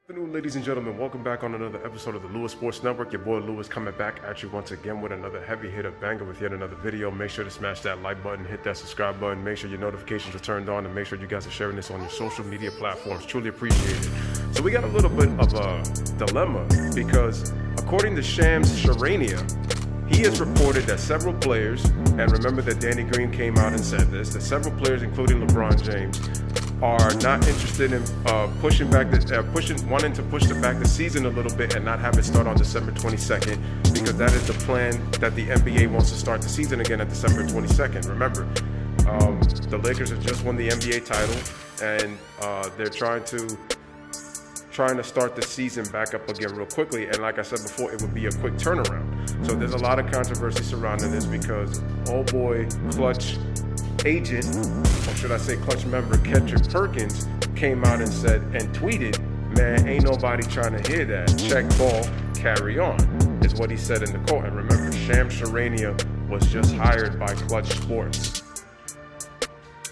Good afternoon, ladies and gentlemen. Welcome back on another episode of the Lewis Sports Network. Your boy Lewis coming back at you once again with another heavy hitter banger with yet another video. Make sure to smash that like button, hit that subscribe button, make sure your notifications are turned on, and make sure you guys are sharing this on your social media platforms. Truly appreciate it. So we got a little bit of a dilemma because according to Shams Charania, he has reported that several players, and remember that Danny Green came out and said this, that several players, including LeBron James, are not interested in wanting to push back the season a little bit and not have it start on December 22nd, because that is the plan that the NBA wants to start the season again at December 22nd. Remember, the Lakers have just won the NBA title, and they're trying to start the season back up again real quickly. And like I said before, it would be a quick turnaround. So there's a lot of controversy surrounding this because old boy Clutch agent, or should I say Clutch member, Kendrick Perkins, came out and said and tweeted, "Man, ain't nobody trying to hear that. Check ball, carry on," is what he said in the quote. And remember, Shams Charania was just hired by Clutch Sports.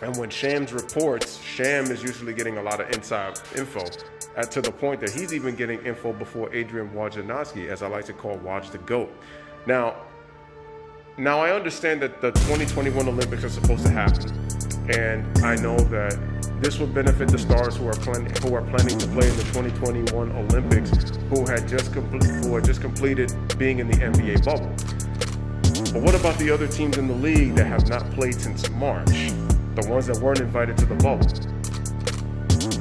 And when Shams reports, Sham is usually getting a lot of inside info, to the point that he's even getting info before Adrian Wojnarowski, as I like to call Woj the GOAT. Now I understand that the 2021 Olympics are supposed to happen, and I know that this will benefit the stars who are planning to play in the 2021 Olympics, who had just completed being in the NBA bubble. But what about the other teams in the league that have not played since March? The ones that weren't invited to the bubble.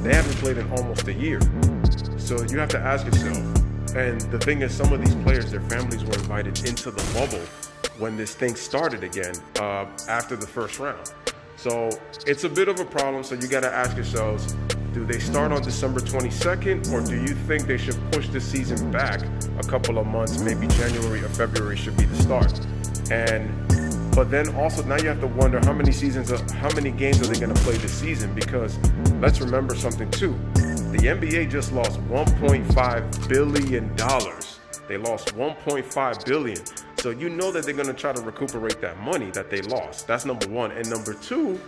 They haven't played in almost a year. So you have to ask yourself, and the thing is, some of these players, their families were invited into the bubble when this thing started again after the first round. So it's a bit of a problem. So you got to ask yourselves, do they start on December 22nd, or do you think they should push the season back a couple of months? Maybe January or February should be the start. But then also now you have to wonder how many games are they going to play this season? Because let's remember something too. The NBA just lost $1.5 billion. They lost $1.5 billion. So you know that they're going to try to recuperate that money that they lost. That's number one. And number two,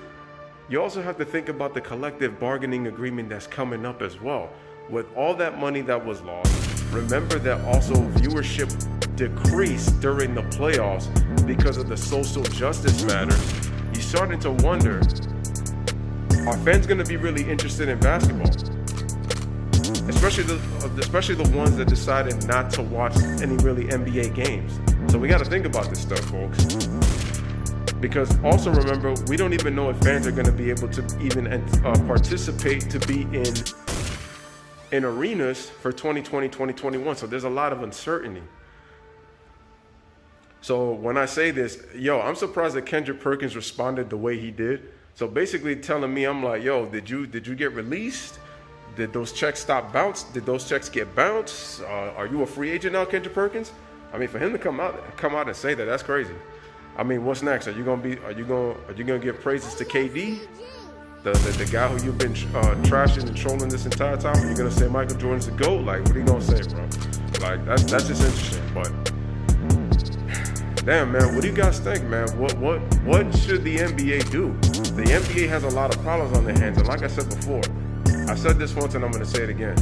you also have to think about the collective bargaining agreement that's coming up as well. With all that money that was lost, remember that also viewership decreased during the playoffs because of the social justice matters. You're starting to wonder, are fans going to be really interested in basketball? Especially the ones that decided not to watch any really NBA games. So we got to think about this stuff, folks. Because also remember, we don't even know if fans are going to be able to even participate to be in arenas for 2020, 2021. So there's a lot of uncertainty. So when I say this, I'm surprised that Kendrick Perkins responded the way he did. So basically telling me, I'm like, did you get released? Did those checks stop bounce? Did those checks get bounced? Are you a free agent now, Kendrick Perkins? I mean, for him to come out and say that, that's crazy. I mean, what's next? Are you gonna give praises to KD, the guy who you've been trashing and trolling this entire time? Are you gonna say Michael Jordan's the GOAT? Like, what are you gonna say, bro? Like, that's just interesting. But damn, man, what do you guys think, man? What should the NBA do? The NBA has a lot of problems on their hands, and like I said before, I said this once and I'm gonna say it again.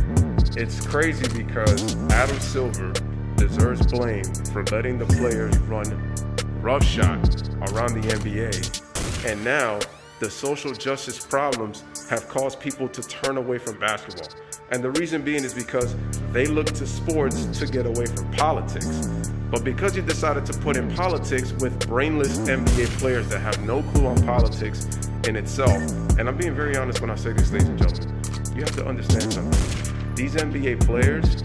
It's crazy because Adam Silver deserves blame for letting the players run roughshod around the NBA. And now the social justice problems have caused people to turn away from basketball. And the reason being is because they look to sports to get away from politics. But because you decided to put in politics with brainless NBA players that have no clue on politics in itself, and I'm being very honest when I say this, ladies and gentlemen, you have to understand something. These NBA players,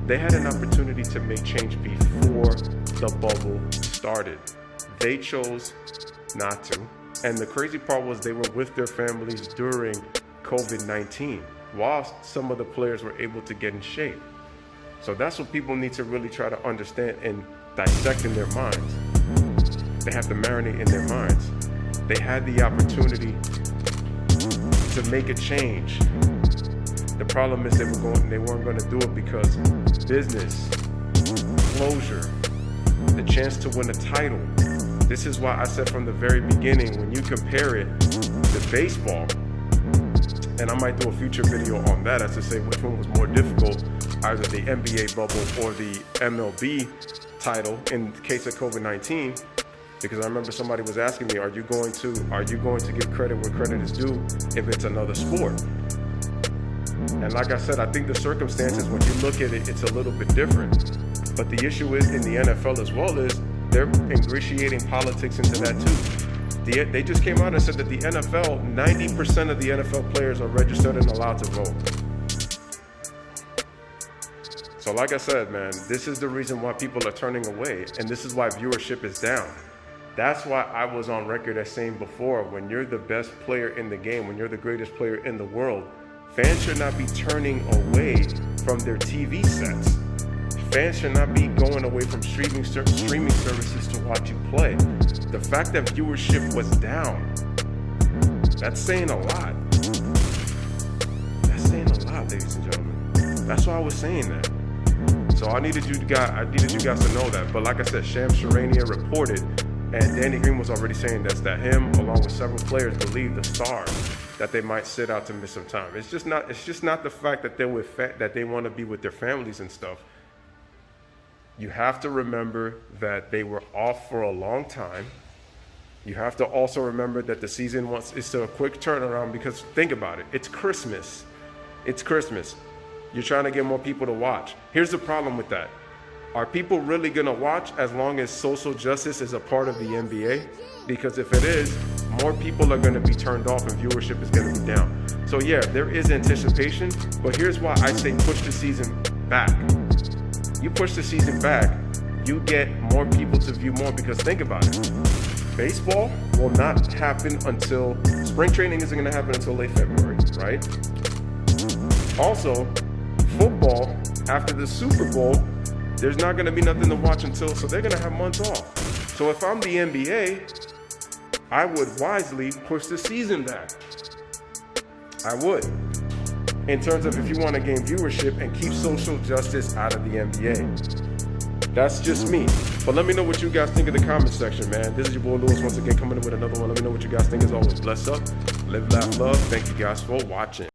they had an opportunity to make change before the bubble started. They chose not to. And the crazy part was they were with their families during COVID-19, while some of the players were able to get in shape. So that's what people need to really try to understand and dissect in their minds. They have to marinate in their minds. They had the opportunity to make a change. The problem is they weren't going to do it because business, closure, the chance to win a title. This is why I said from the very beginning, when you compare it to baseball, and I might do a future video on that as to say which one was more difficult. either the NBA bubble or the MLB title in case of COVID-19. Because I remember somebody was asking me, are you going to give credit where credit is due if it's another sport? And like I said, I think the circumstances, when you look at it, it's a little bit different. But the issue is in the NFL as well is they're ingratiating politics into that too. They just came out and said that the NFL, 90% of the NFL players are registered and allowed to vote. So like I said, man, this is the reason why people are turning away, and this is why viewership is down. That's why I was on record as saying before, when you're the best player in the game, when you're the greatest player in the world, fans should not be turning away from their TV sets. Fans should not be going away from streaming services to watch you play. The fact that viewership was down, that's saying a lot. That's saying a lot, ladies and gentlemen. That's why I was saying that. So I needed you guys to know that. But like I said, Shams Charania reported, and Danny Green was already saying this, that him, along with several players, believe the Stars that they might sit out to miss some time. It's just not the fact that that they want to be with their families and stuff. You have to remember that they were off for a long time. You have to also remember that the season is a quick turnaround, because think about it. It's Christmas. It's Christmas. You're trying to get more people to watch. Here's the problem with that. Are people really going to watch as long as social justice is a part of the NBA? Because if it is, more people are going to be turned off and viewership is going to be down. So yeah, there is anticipation, but here's why I say push the season back. You push the season back, you get more people to view more, because think about it. Baseball will not happen until, spring training isn't going to happen until late February, right? Also, football, after the Super Bowl, there's not going to be nothing to watch until, so they're going to have months off. So if I'm the NBA, I would wisely push the season back. I would. In terms of if you want to gain viewership and keep social justice out of the NBA. That's just me. But let me know what you guys think in the comment section, man. This is your boy Lewis once again coming in with another one. Let me know what you guys think. As always, bless up, live, laugh, love. Thank you guys for watching.